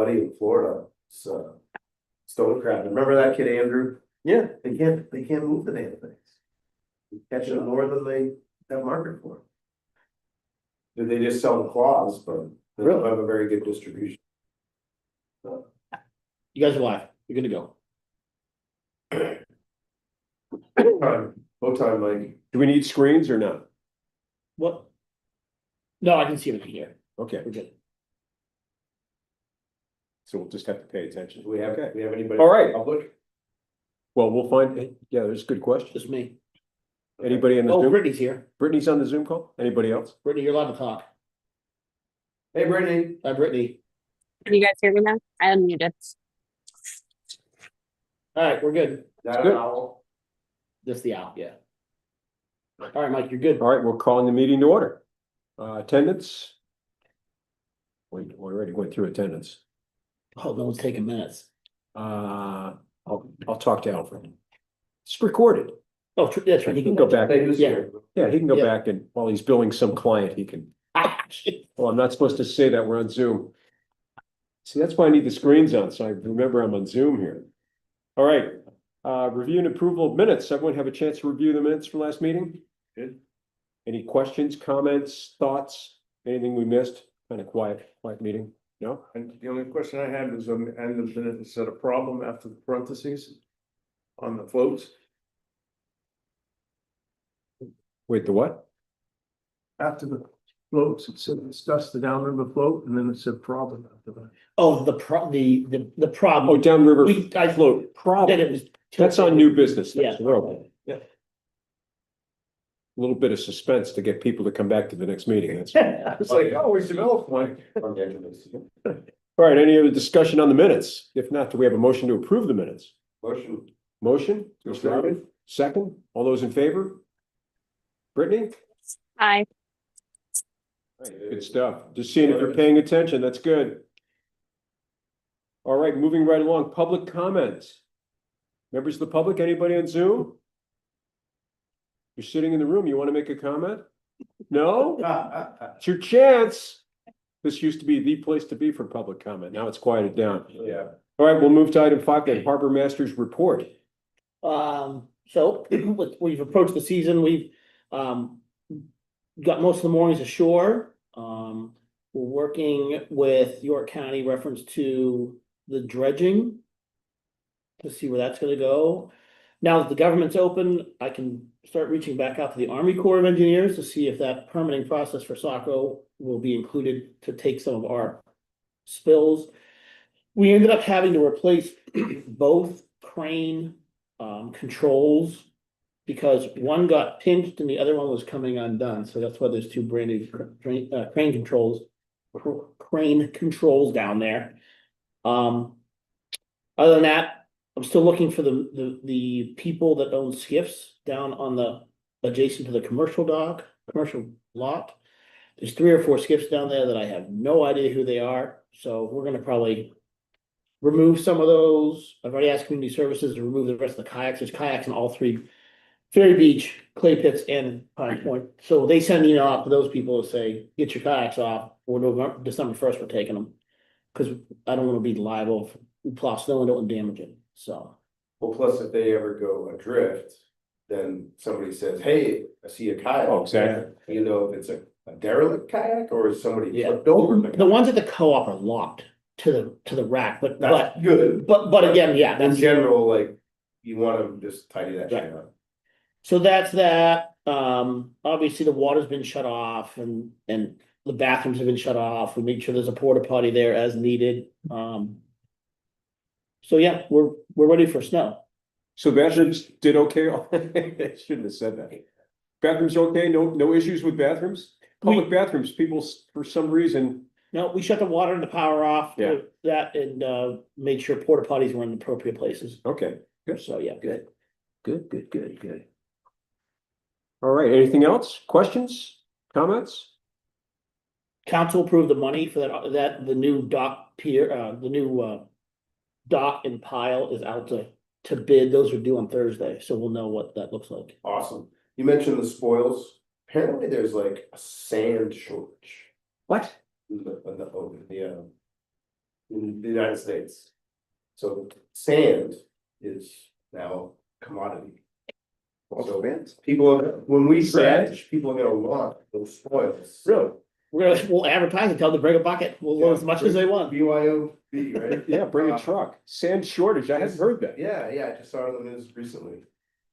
buddy in Florida, so. Stone crab, remember that kid Andrew? Yeah. They can't move the damn things. Catch it more than they have market for. They just sell the claws, but they don't Really? have a very good distribution. You guys are live. You're good to go. Bow time, Mike. Do we need screens or not? What? No, I can see everything here. Okay, We're good. so we'll just have to pay attention. Do we have anybody? All right. Public? Well, we'll find, yeah, there's a good question. Just me. Anybody in the Oh, Zoom? Brittany's here. Brittany's on the Zoom call? Anybody else? Brittany, you're allowed to talk. Hey, Brittany. Hi, Brittany. Can you guys hear me now? I unmuted. All right, we're good. That Good. owl? Just the owl, yeah. All right, Mike, you're good. All right, we're calling the meeting to order. Attendance? We already went through attendance. Oh, no one's taking minutes. I'll talk to Alfred. It's recorded. Oh, that's right. He can go back. Hey, who's Yeah. here? Yeah, he can go Yeah. back and while he's billing some client, he can, well, I'm not supposed to say that we're on Zoom. See, that's why I need the screens on, so I remember I'm on Zoom here. All right, review and approval of minutes. Everyone have a chance to review the minutes from last meeting? Good. Any questions, comments, thoughts, anything we missed? Kind of quiet meeting? No? And the only question I had was on the end of the minute, it said a problem after the parentheses on the floats. Wait, the what? After the floats, it said discuss the downriver float, and then it said problem after that. Oh, the problem. Oh, downriver I float That problem. it was. That's on new business. Yeah. So we're okay. Yeah. A little bit of suspense to get people to come back to the next meeting. That's. It's like, oh, we developed one. From the entrance. All right, any other discussion on the minutes? If not, do we have a motion to approve the minutes? Motion. Motion, Mr. Robin, second, all those in favor? Brittany? Hi. Good stuff. Just seeing if you're paying attention, that's good. All right, moving right along, public comments. Members of the public, anybody on Zoom? You're sitting in the room, you want to make a comment? No? It's your chance. This used to be the place to be for public comment. Now it's quieted down. Yeah. All right, we'll move to item 5, then Harbor Masters report. So we've approached the season, we've got most of the moorings ashore. We're working with York County reference to the dredging. To see where that's gonna go. Now that the government's open, I can start reaching back out to the Army Corps of Engineers to see if that permitting process for Saco will be included to take some of our spills. We ended up having to replace both crane controls because one got pinched and the other one was coming undone. So that's why there's two brand new crane controls down there. Other than that, I'm still looking for the people that own skiffs down on the adjacent to the commercial lot. There's 3 or 4 skiffs down there that I have no idea who they are. So we're gonna probably remove some of those. I've already asked community services to remove the rest of the kayaks. There's kayaks in all 3, Ferry Beach, Clay Pits, and Pine Point. So they send an email out to those people to say, get your kayaks off, or December 1st, we're taking them. Cause I don't wanna be liable if we plow snow into it and damage it, so. Well, plus if they ever go adrift, then somebody says, hey, I see a kayak. Oh, exactly. You know, if it's a derelict kayak or is somebody Yeah, flipped over? the ones at the co-op are locked to the rack, but That's good. again, yeah, In that's, general, like, you wanna just tidy that shit up. so that's that. Obviously the water's been shut off and the bathrooms have been shut off. We make sure there's a porta potty there as needed. So yeah, we're ready for snow. So bathrooms did okay? I shouldn't have said that. Bathrooms okay? No issues with bathrooms? Public bathrooms, people for some reason. No, we shut the water and the power off. Yeah. That and made sure porta potties were in the appropriate places. Okay, So yeah, good. good. All right, anything else? Questions, comments? Council approved the money for the new dock pier, the new dock and pile is out to bid. Those are due on Thursday, so we'll know what that looks like. Awesome. You mentioned the spoils. Apparently there's like a sand shortage. What? In the in the United States. So sand is now commodity. So people, when we dredge, people are gonna want those spoils. Really? We'll advertise and tell them to bring a bucket, we'll load as much as they want. BYOB, right? Yeah, bring a truck. Sand shortage, I hadn't heard that. Yeah, I just saw it on the news recently.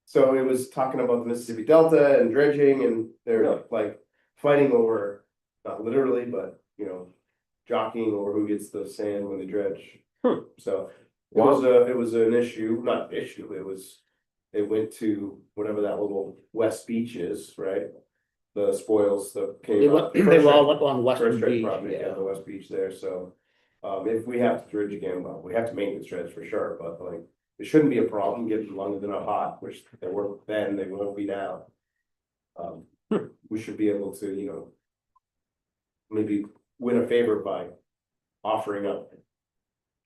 So it was talking about the Mississippi Delta and dredging, and they're Really? like fighting over, not literally, but jockeying over who gets the sand when they dredge. Hmm. So Wow. it was an issue, not an issue, it went to whatever that little West Beach is, right? The spoils that They came went, up. they all went on Western First rate Beach, property, yeah. the West Beach there, so. If we have to dredge again, well, we have to maintenance dredge for sure, but like, it shouldn't be a problem getting longer than a hot, which they were then, they won't be now. We should be able to, maybe win a favor by offering up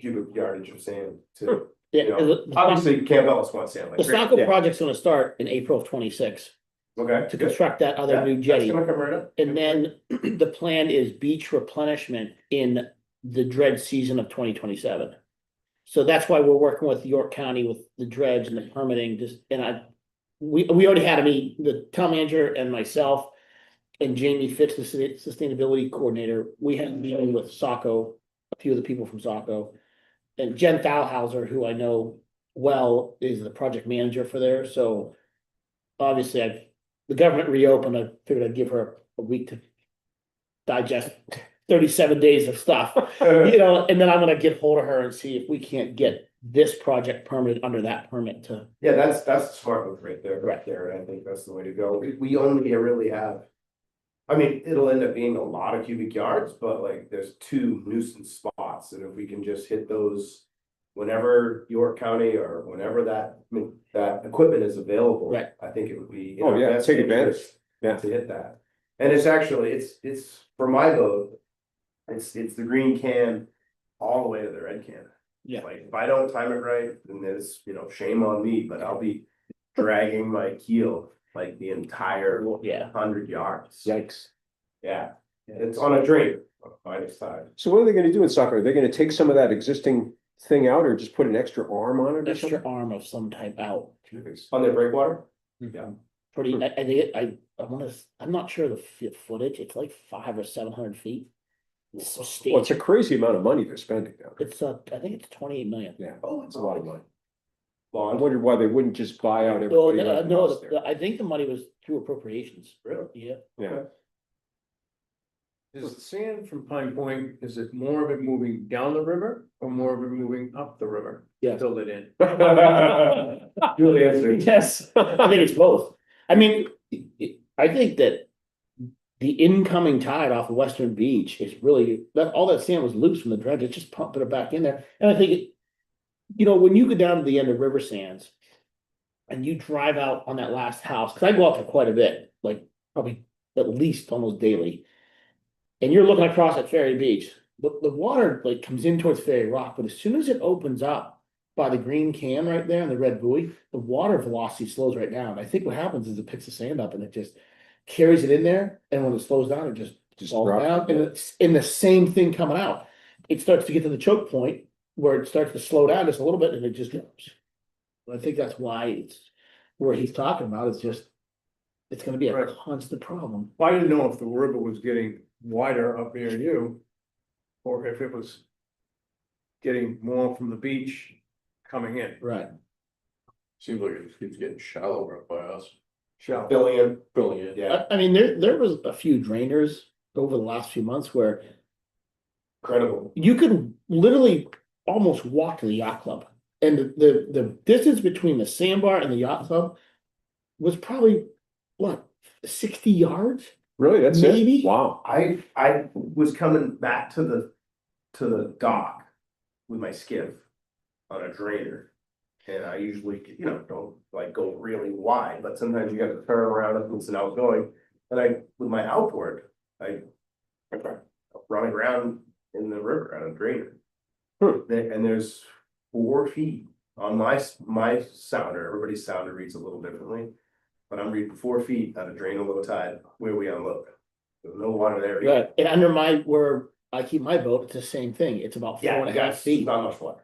cubic yardage of sand to, Yeah, obviously Campbell's wants sand like. the crazy. Saco yeah. project's gonna start in April of 26 Okay. to good. construct that other Yeah, new that's jetty. gonna come right up. And then the plan is beach replenishment in the dredge season of 2027. So that's why we're working with York County with the dredge and the permitting, we already had a meeting, the town manager and myself. And Jamie Fitz, the sustainability coordinator, we had a meeting with Saco, a few of the people from Saco. And Jen Thalhauser, who I know well, is the project manager for there, so. Obviously, the government reopened, I figured I'd give her a week to digest 37 days of stuff, and then I'm gonna get hold of her and see if we can't get this project permitted under that permit to. Yeah, that's a smart move right there, Right. I think that's the way to go. We only really have. I mean, it'll end up being a lot of cubic yards, but like, there's 2 nuisance spots, and if we can just hit those. Whenever York County or whenever that equipment is available. Right. I think it would be. in Oh, our yeah, best take advantage. interest Yeah. To hit that, and it's actually, it's for my vote. It's the green can all the way to the red can. Yeah. Like, if I don't time it right, then there's, shame on me, but I'll be dragging my keel like the entire Yeah. 100 yards. Yikes. Yeah, it's on a drain on either side. So what are they gonna do in soccer? Are they gonna take some of that existing thing out or just put an extra arm on it or Extra something? arm of some type out. On their breakwater? Yeah. Pretty, I think, I'm not sure the footage, it's like 500 or 700 feet. It's so steep. Well, it's a crazy amount of money they're spending down there. It's, I think it's 28 million. Yeah, Oh, it's a lot of money. I Bond, wondered why they wouldn't just buy out No, everybody. else's no, house there. I think the money was through appropriations, really? yeah. Yeah. Is the sand from Pine Point, is it more of it moving down the river or more of it moving up the river? Yeah. Fill it in. Julie answered. Yes, I think it's both. I mean, I think that the incoming tide off of Western Beach is really, all that sand was loose from the dredge, it's just pumping it back in there. And I think, when you go down to the end of River Sands and you drive out on that last house, because I go out there quite a bit, like probably at least almost daily. And you're looking across at Ferry Beach, the water like comes in towards Ferry Rock, but as soon as it opens up by the green can right there and the red buoy, the water velocity slows right down. I think what happens is it picks the sand up and it just carries it in there, and when it slows down, it just falls drops down, it. and it's in the same thing coming out. It starts to get to the choke point where it starts to slow down just a little bit and it just drops. I think that's why it's where he's talking about, it's just, it's gonna be a Right. constant problem. I didn't know if the river was getting wider up near you. Or if it was. Getting more from the beach coming in. Right. Seems like it keeps getting shallower up by us. Shallow. Billion, Brilliant. yeah, I mean, there was a few drainers over the last few months where incredible. you could literally almost walk to the yacht club. And the distance between the sandbar and the yacht club was probably, what, 60 yards? Really? That's Maybe. it? Wow. I was coming back to the dock with my skiff on a drainer. And I usually, don't like go really wide, but sometimes you gotta turn around if it's an outgoing. And with my outboard, I run around in the river on a drainer. And there's 4 feet on my sounder, everybody's sounder reads a little differently. But I'm reading 4 feet on a drain of low tide where we unload. There's no water there. Right, and under where I keep my boat, it's the same thing, it's about 4.5 Yes, feet. not much water.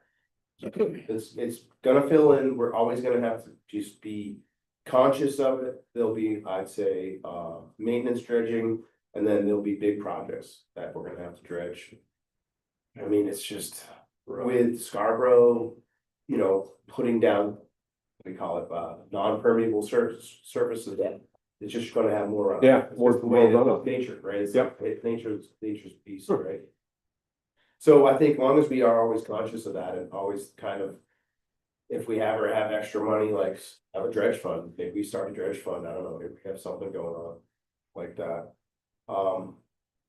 It's gonna fill in, we're always gonna have to just be conscious of it. There'll be, I'd say, maintenance dredging, and then there'll be big projects that we're gonna have to dredge. I mean, it's just with Scarborough, you know, putting down, we call it, non-permeable surfaces. It's just gonna have more. Yeah, it's more just the way runoff. of nature, right? Yep. Nature's beast, right? So I think long as we are always conscious of that and always kind of, if we ever have extra money, like have a dredge fund, maybe we start a dredge fund, I don't know, maybe we have something going on like that.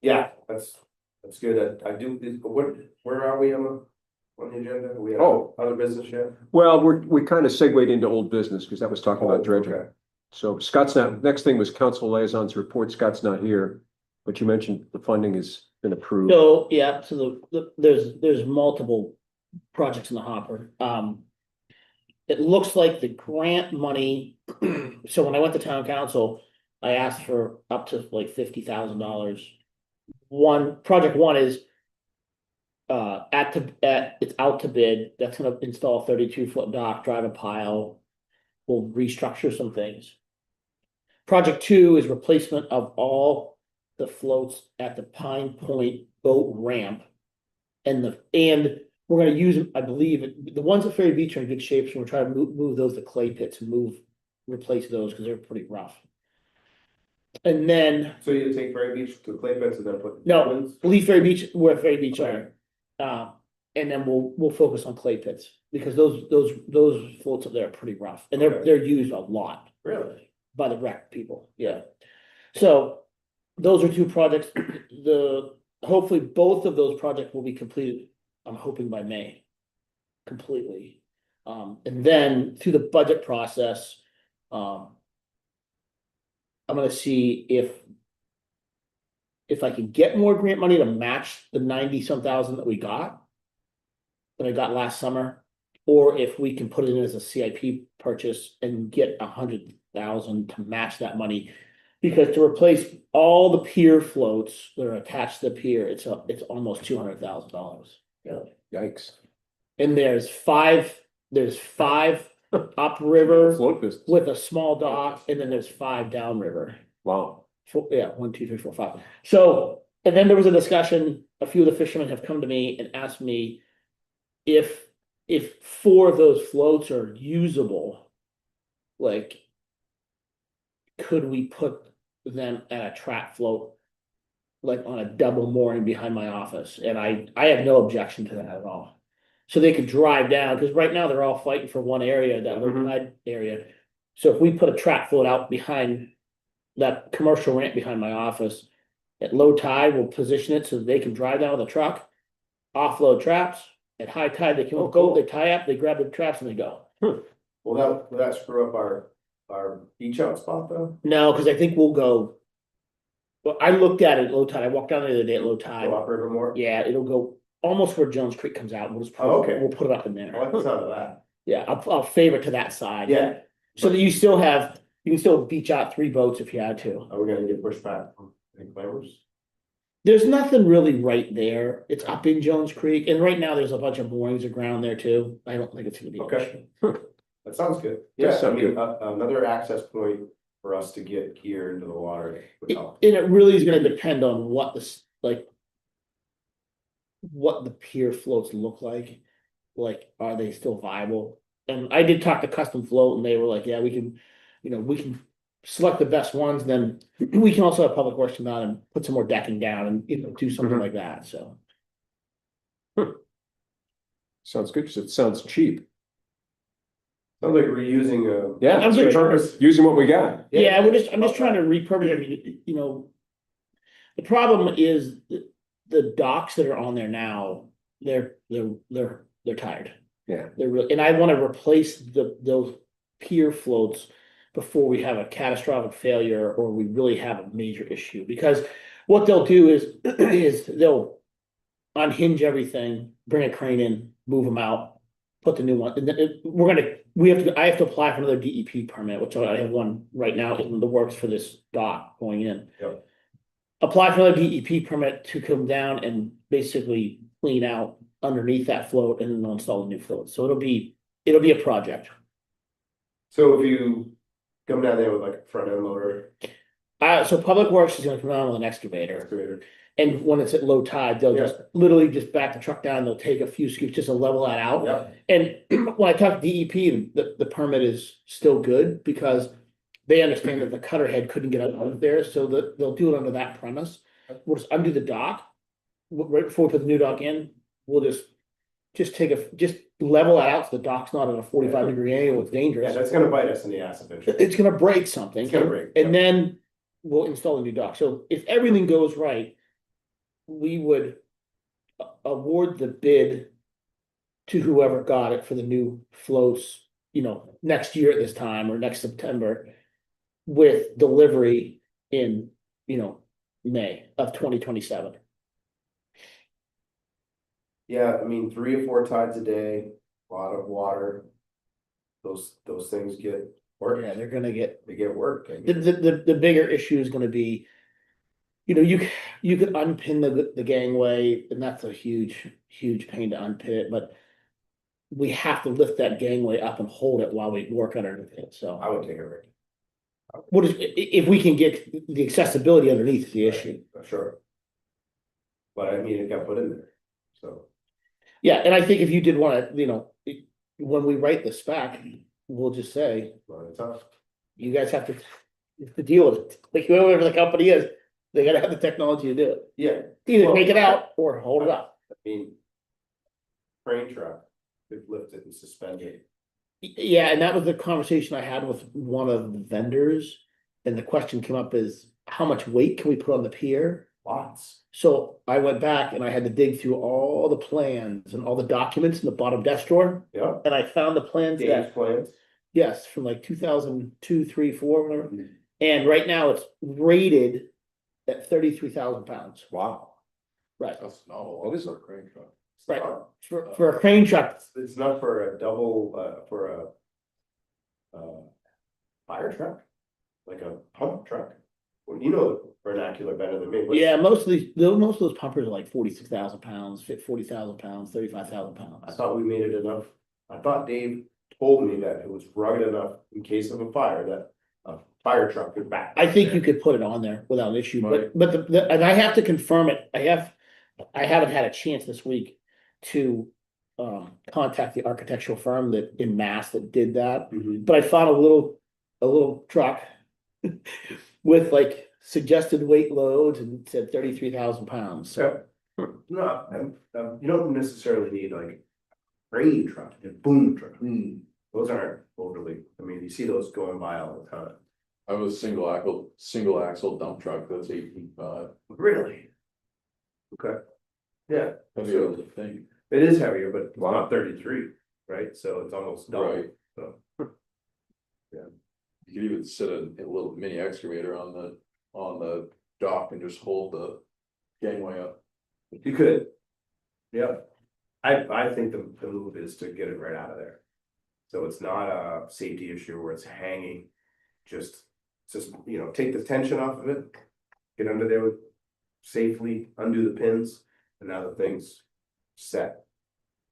Yeah, that's good. I do, where are we on the agenda? We have Oh. other business yet? Well, we kind of segued into old business because that was talking about dredging. Okay. So Scott's not, next thing was council liaisons report. Scott's not here. But you mentioned the funding has been approved. So, yeah, so there's multiple projects in the hopper. It looks like the grant money, so when I went to town council, I asked for up to like $50,000. Project one is it's out to bid, that's gonna install a 32-foot dock, drive a pile. We'll restructure some things. Project two is replacement of all the floats at the Pine Point boat ramp. And we're gonna use, I believe, the ones at Ferry Beach are in good shape, so we're trying to move those to clay pits and replace those, because they're pretty rough. And then, So you take Ferry Beach to clay pits and then put. no, leave Ferry Beach where Ferry Beach are. And then we'll focus on clay pits, because those floats up there are pretty rough, and Okay. they're used a lot Really? by the wreck people, yeah. So those are two projects, hopefully both of those projects will be completed, I'm hoping by May. Completely. And then through the budget process, I'm gonna see if I can get more grant money to match the 90-some thousand that we got. That I got last summer, or if we can put it in as a CIP purchase and get 100,000 to match that money. Because to replace all the pier floats that are attached to the pier, it's almost $200,000. Yikes. And there's five upriver Float business. with a small dock, and then there's 5 downriver. Wow. Yeah, 1, 2, 3, 4, 5. So, and then there was a discussion, a few of the fishermen have come to me and asked me if 4 of those floats are usable, like, could we put them at a track float, like on a double mooring behind my office? And I have no objection to that at all. So they could drive down, because right now they're all fighting for one area, that low tide area. So if we put a track float out behind that commercial ramp behind my office, at low tide, we'll position it so that they can drive down with a truck, offload traps. At high tide, they can Oh, go, cool. they tie up, they grab the traps and they go. Will that screw up our beach out spot though? No, because I think we'll go. Well, I looked at it at low tide. I walked down there the other day at low tide. Go up river more? Yeah, it'll go almost where Jones Creek comes out. We'll just Oh, okay. we'll put it up in I there. like the sound of that. Yeah, I'll favor to that side. Yeah, So that you can still beach out 3 boats if you had to. are we gonna get pushed back from any claimers? There's nothing really right there. It's up in Jones Creek, and right now there's a bunch of moorings aground there too. I don't think it's gonna be an Okay. issue. That sounds good. Does Yeah, I sound mean, another access point for us to get gear into the water would help. And it really is gonna depend on what what the pier floats look like. Like, are they still viable? And I did talk to Custom Float, and they were like, yeah, we can select the best ones, then we can also have Public Works come out and put some more decking down and, do something Mhm. like that, so. Sounds good, because it sounds cheap. Sounds like we're using a. Yeah, I'm that's good. right. Using what we got. Yeah, I'm just trying to repurpose, I mean, the problem is the docks that are on there now, they're tired. Yeah. And I wanna replace those pier floats before we have a catastrophic failure or we really have a major issue, because what they'll do is they'll unhinge everything, bring a crane in, move them out, put the new one, and then I have to apply for another DEP permit, which I have one right now in the works for this dock going in. Yep. apply for another DEP permit to come down and basically clean out underneath that float and then they'll install a new float. So it'll be a project. So if you come down there with like a front end loader, So Public Works is gonna come down with an excavator. excavator, And when it's at low tide, they'll just literally just back the truck down, they'll take a few scoops just to level that out. yeah, And when I talked to DEP, the permit is still good because they understand that the cutter head couldn't get out of there, so that they'll do it under that premise. We'll just undo the dock. Right before we put the new dock in, we'll just level it out so the dock's not at a 45-degree angle, it's yeah, dangerous. that's gonna bite us in the ass eventually. It's gonna break something. It's gonna break, And yeah. then we'll install a new dock. So if everything goes right, we would award the bid to whoever got it for the new floats, next year at this time or next September with delivery in, May of 2027. Yeah, I mean, 3 or 4 tides a day, a lot of water. Those things get worked. Yeah, they're gonna get, They get worked. I the, mean, the bigger issue is gonna be, you could unpin the gangway and that's a huge pain to unpin it, but we have to lift that gangway up and hold it while we work underneath it, so. I would take it, Rick. If we can get the accessibility underneath is the issue. Sure. But I mean, it got put in there, so. Yeah, and I think if you did wanna, when we write the spec, we'll just say, Well, it's tough. you guys have to deal with it. Like whoever the company is, they gotta have the technology to do it. Yeah, Either Well, take it out or hold it up. I mean. Crane truck, could lift it and suspend it. Yeah, and that was the conversation I had with one of the vendors. And the question came up is, how much weight can we put on the pier? Lots. So I went back and I had to dig through all the plans and all the documents in the bottom desk drawer. Yeah. And I found the plans Dave's that, plans. yes, from like 2002, 3, 4, whatever. And right now it's rated at 33,000 pounds. Wow. Right, That's not a lot for a crane truck. It's right. not- For a crane truck, It's not for a double, for a. Fire truck, like a pump truck. Well, you know the vernacular better than me. What's- yeah, most of those pumpers are like 46,000 pounds, 40,000 pounds, 35,000 I pounds. thought we made it enough. I thought Dave told me that it was rugged enough in case of a fire that a fire truck could back. I think you could put it on there without issue, Right. but and I have to confirm it. I haven't had a chance this week to contact the architectural firm that in Mass that did that. Mhm. But I found a little truck with like suggested weight loads and said 33,000 pounds. So No, you don't necessarily need like a crane truck, a boom truck. Those aren't overly, I mean, you see those going by all the time. I have a single axle dump truck that's 8 feet 5. Really? Okay. Yeah, Heavier than the thing. it is heavier, but it's not 33, right? So it's almost double. Right. So. You could even sit a little mini excavator on the dock and just hold the gangway up. You could. Yeah. I think the move is to get it right out of there. So it's not a safety issue where it's hanging. Just, take the tension off of it. Get under there with safely, undo the pins, and now the thing's set.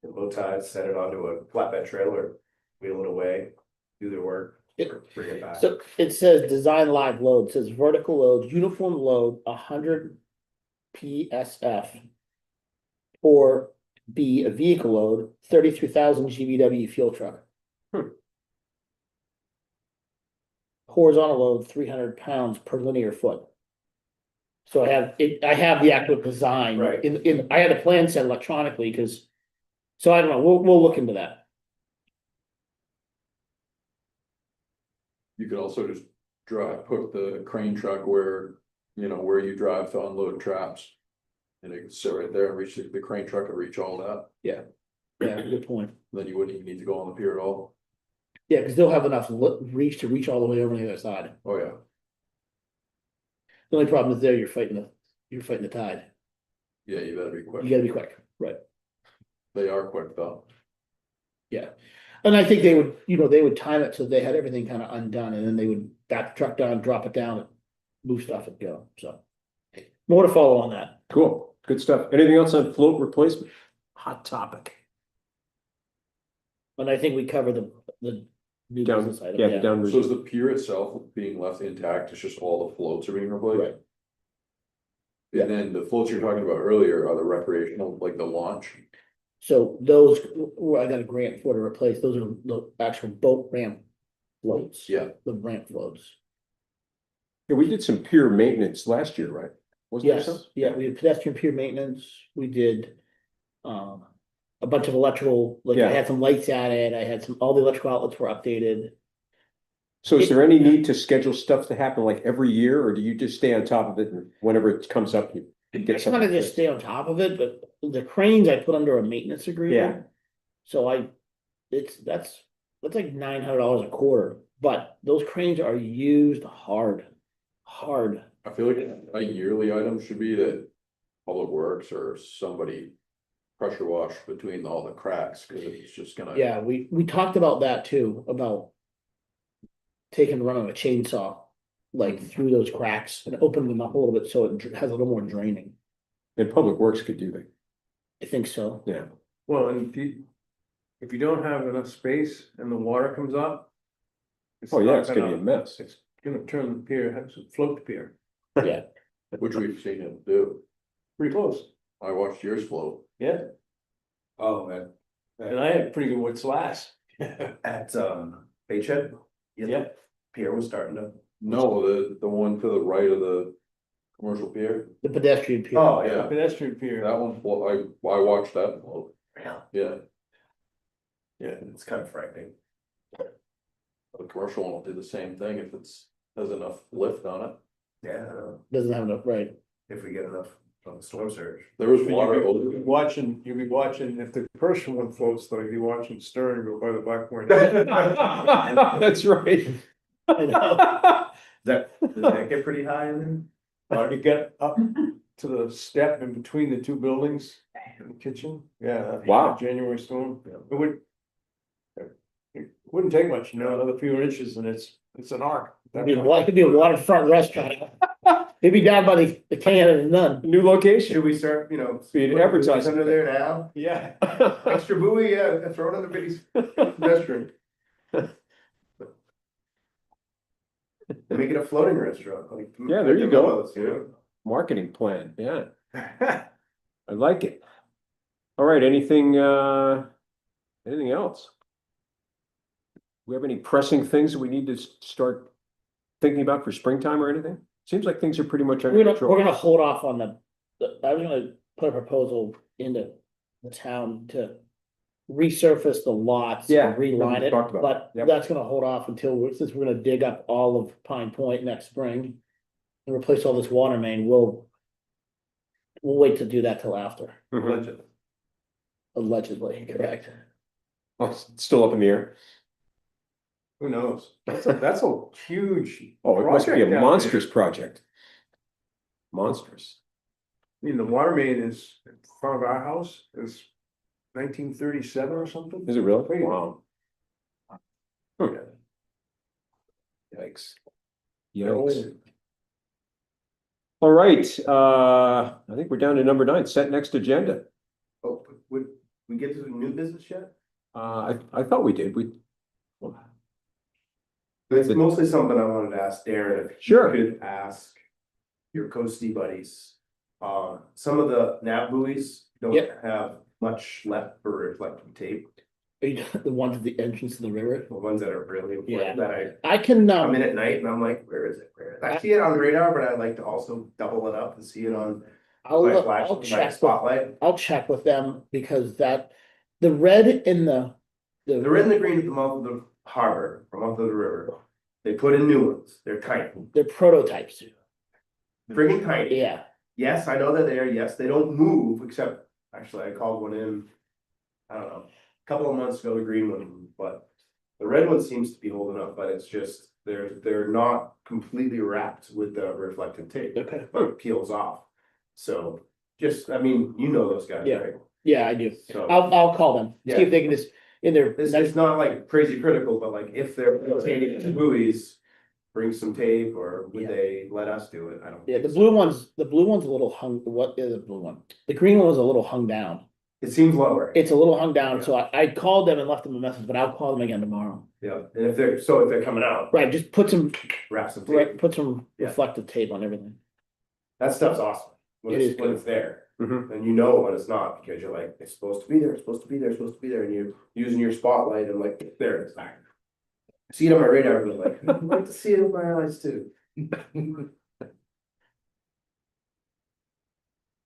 At low tide, set it onto a flatbed trailer, wheel it away, do their work, bring it back. So it says design live load, it says vertical load, uniform load, 100 PSF. Or B, a vehicle load, 33,000 GVW fuel truck. Horizontal load, 300 pounds per linear foot. So I have the actual design. Right. I had a plan set electronically, so I don't know, we'll look into that. You could also just put the crane truck where you drive to unload traps. And it could sit right there and reach, the crane truck could reach all that, Yeah, good point. then you wouldn't even need to go on the pier at all. Yeah, because they'll have enough reach to reach all the way over on the other side. Oh, yeah, The only problem is there, you're fighting the tide. yeah, you better be quick. You gotta be quick, right? They are quick though. Yeah. And I think they would time it so they had everything kind of undone and then they would back the truck down, drop it down, move stuff and go, so. more to follow on that. Cool, good stuff. Anything else on float replacement? Hot topic. And I think we covered the new Down, business item, yeah, the down. So is the pier itself being left intact, it's just all the floats are being replaced? Right. And then the floats you're talking about earlier are the recreational, like the launch? So those, I got a grant for to replace, those are the actual boat ramp floats. Yeah. The ramp floats. Yeah, we did some pier maintenance last year, right? Wasn't there Yes, some? yeah, we did pedestrian pier maintenance, we did. A bunch of electrical, like I Yeah. had some lights added, I had all the electrical outlets were updated. So is there any need to schedule stuff to happen like every year, or do you just stay on top of it and whenever it comes up, you I get kind something? of just stay on top of it, but the cranes I put under a maintenance agreement. Yeah. So that's like $900 a quarter, but those cranes are used hard. I feel like a yearly item should be that Public Works or somebody pressure wash between all the cracks, cause it's just gonna. Yeah, we talked about that too, about taking running a chainsaw, like through those cracks and opening them up a little bit so it has a little more draining. And Public Works could do that, I think so. yeah. Well, and if you don't have enough space and the water comes up. Oh, yeah, not it's gonna be a mess. It's gonna turn the pier, have to float the pier, Yeah, Which we've seen him do. pretty close, I watched yours float. yeah, Oh, man. and I had pretty good woods last. At, Bayshed. Yeah. Pier was starting to. No, the one to the right of the commercial pier, the pedestrian pier. Oh, yeah. yeah. Pedestrian pier. that one float, I watched that float, Yeah. yeah. Yeah, it's kind of frightening. The commercial one will do the same thing if has enough lift on it. Yeah, Doesn't have enough, right? if we get enough on the storm surge. There was You'll water. be watching, if the first one floats, though, you'll be watching Stern go by the back window. That's right. I know. Does that get pretty high in You get up to the step in between the two buildings in the kitchen, yeah. Wow. January storm, it wouldn't take much, another few inches and it's an arc. It could be a waterfront restaurant. It'd be down by the cannon and none. New location. Should we start, Being putting buoys advertising. under there now? Yeah. Extra buoy, yeah, throw it on the biggest pedestrian. Make it a floating restaurant, like. Yeah, there you go. Villas, you Marketing plan, yeah, know? I like it. All right, anything else? We have any pressing things that we need to start thinking about for springtime or anything? Seems like things are pretty much under We're control. gonna hold off on I was gonna put a proposal into the town to resurface the lots. Yeah, and reline we it, talked about but that. Yep. that's gonna hold off since we're gonna dig up all of Pine Point next spring. And replace all this water main, we'll wait to do that till after, Mhm. Legend. allegedly, correct? Oh, it's still up in the air. Who knows? That's a huge. Oh, it must be a project down monstrous project. Monstrous. I mean, the water main is in front of our house is 1937 or something. Is it really? Crazy. Wow. Hmm. Yikes. Yikes. All right, I think we're down to number 9, set next agenda. Oh, would we get to the new business yet? I thought we did, It's mostly something I wanted to ask Darren, if Sure. you could ask your coastie buddies. Some of the nav buoys don't Yep. have much left for reflective tape, Are you the ones at the entrance to the river? the ones that are really Yeah. important that I I can, come in at night and I'm like, where is it? Where is it? I see it on the radar, but I like to also double it up and see it on my flash, I'll my check with, spotlight. I'll check with them because the red in the. They're in the green at the mouth of the harbor, from mouth of the river. They put in new ones, they're tiny, They're prototypes, friggin' tiny. yeah, Yes, I know they're there, yes, they don't move, except, actually, I called one in. I don't know, a couple of months ago, the green one, moved, but the red one seems to be holding up, but it's just, they're not completely wrapped with the reflective tape. Okay. But it peels off, so, just, I mean, you know those guys, Yeah. right? yeah, I do. So, I'll call them, see Yeah. if they can just, in their, it's not like crazy critical, but like, if they're rotating the buoys. bring some tape or would Yeah. they let us do it? I don't. Yeah, the think so. blue one's a little hung, what is the blue one? The green one was a little hung down. It seems lower. It's a little hung down, so I called them and left them a message, but I'll call them again tomorrow. Yeah, and if they're coming out, Right, just put some, wrap some right, tape. put some Yeah. reflective tape on everything. That stuff's awesome. When It it's, is when good. it's there. Mhm. And you know when it's not, because you're like, it's supposed to be there, it's supposed to be there, it's supposed to be there, and you're using your spotlight and like, there it is. I see it on my radar, but like, I'd like to see it with my eyes too.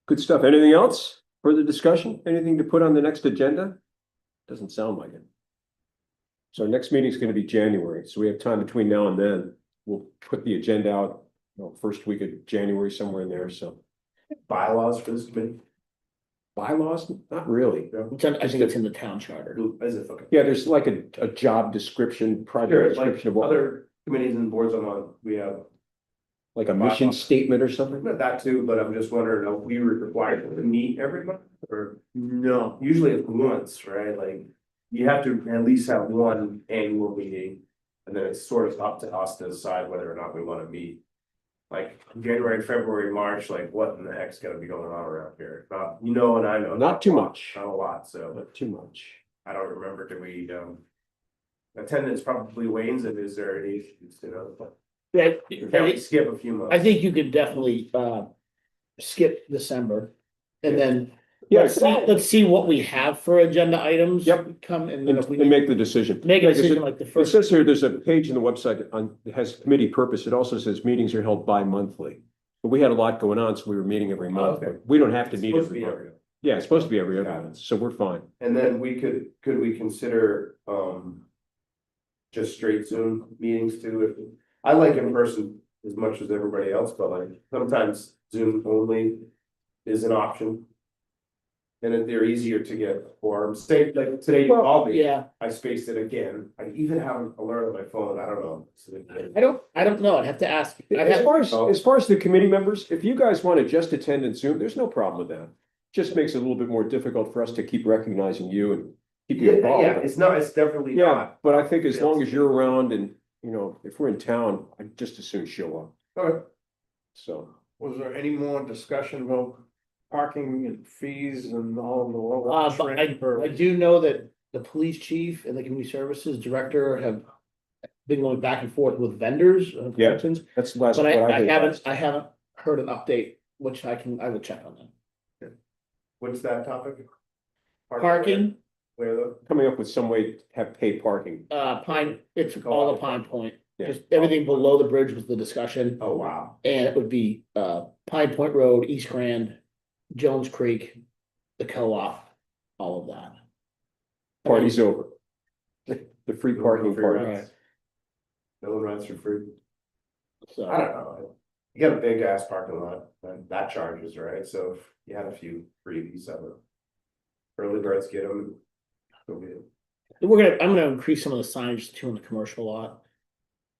Good stuff. Anything else? Further discussion? Anything to put on the next agenda? Doesn't sound like it. So our next meeting is gonna be January, so we have time between now and then. We'll put the agenda out, first week of January, somewhere in there, so. Bylaws for this committee? Bylaws? Not really. I think it's in the town charter. Is it, okay? Yeah, there's like a job description, Sure, project it's like description of what, other committees and boards I'm on, we have, like a mission bylaws. statement or something? not that too, but I'm just wondering, are we required to meet every month? Or No, usually it's once, right? Like, you have to at least have one annual meeting. And then it's sort of up to us to decide whether or not we wanna meet. Like January, February, March, like what in the heck's gonna be going on around here? Not, you know, and I know. Not too much. Not a lot, so Not too much. I don't remember, do we, attendance probably wanes, and is there any issues, you know? But Yeah, can we skip a few months? I think you could definitely skip December. And then Yeah, let's see what we have for agenda items. Yep. Come and then if we and make the decision. make a Like I said, decision like the It first. says here, there's a page in the website on, it has committee purpose. It also says meetings are held bi-monthly. But we had a lot going on, so we were meeting every month, Okay. but we don't have to It's meet supposed to every be month. every. Yeah, it's supposed to be every other Got it. month, so we're fine. And then could we consider, just straight Zoom meetings too? If, I like in person as much as everybody else, but like sometimes Zoom only is an option. And then they're easier to get forms. Say, like today you called me, Yeah, I spaced it again. I even have an alert on my phone. I don't know. I don't know. I'd have to ask. I'd As have, far as the committee members, if you guys want to just attend in Zoom, there's no problem with that. Just makes it a little bit more difficult for us to keep recognizing you and keep you Yeah, involved. it's definitely Yeah, not. but I think as long as you're around and, if we're in town, I'd just as soon show up, Okay. so. was there any more discussion about parking and fees and all of the? but I do know that the police chief and the community services director have been going back and forth with vendors. Yeah. For instance, That's the last. but what I heard. haven't heard an update, which I will check on that. What's that topic? Parking, Where though? Coming up with some way to have paid parking. it's all a Pine Point. Yeah. Just everything below the bridge was the discussion. Oh, wow. And it would be Pine Point Road, East Grand, Jones Creek, the co-op, all of that. Party's over. The free parking Free part. rides. No one rides for free. So, I don't know. You got a big ass parking lot, and that charges, right? So if you had a few freebies, I would. Early birds get them. Go get 'em. I'm gonna increase some of the signage too in the commercial lot.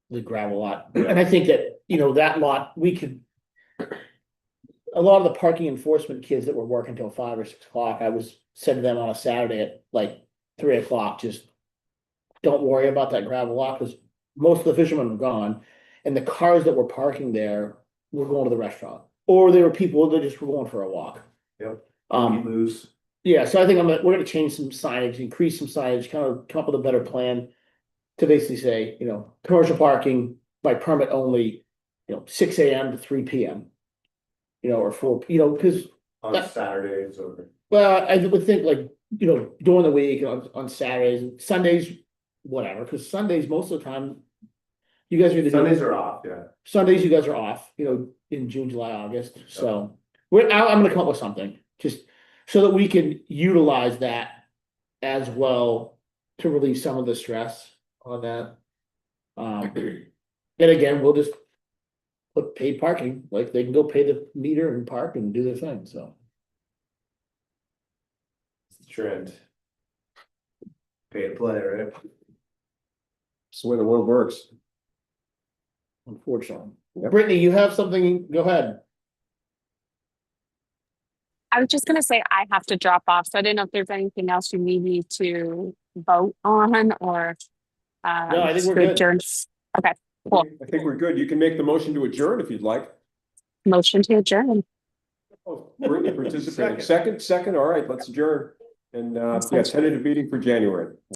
The gravel lot, and I think that, that lot, we could. A lot of the parking enforcement kids that were working till 5 or 6 o'clock, I said to them on a Saturday at like 3 o'clock, just. Don't worry about that gravel lot, because most of the fishermen are gone, and the cars that were parking there were going to the restaurant. Or there were people that just were going for a walk. Yep. Um, You lose. yeah, so I think we're gonna change some signage, increase some signage, kind of come up with a better plan. To basically say, commercial parking by permit only, 6 AM to 3 PM. Or 4, because, On that- Saturdays or. well, I would think like, during the week, on Saturdays, and Sundays, whatever, because Sundays, most of the time. You guys are either. Sundays are off, yeah. Sundays, you guys are off, in June, July, August, so I'm gonna come up with something, just so that we can utilize that as well to relieve some of the stress on that. And again, we'll just put paid parking, like they can go pay the meter and park and do their thing, so. It's the trend. Pay to play, right? It's the way the world works. Unfortunately. Yep. Brittany, you have something, go ahead. I was just gonna say I have to drop off, so I didn't know if there's anything else you need me to vote on or. No, I think we're to good. adjourn. Okay, Cool. I think we're good. You can make the motion to adjourn if you'd like. Motion to adjourn. Oh, Brittany participating. Second, all right, let's adjourn. And, yeah, tentative meeting for January.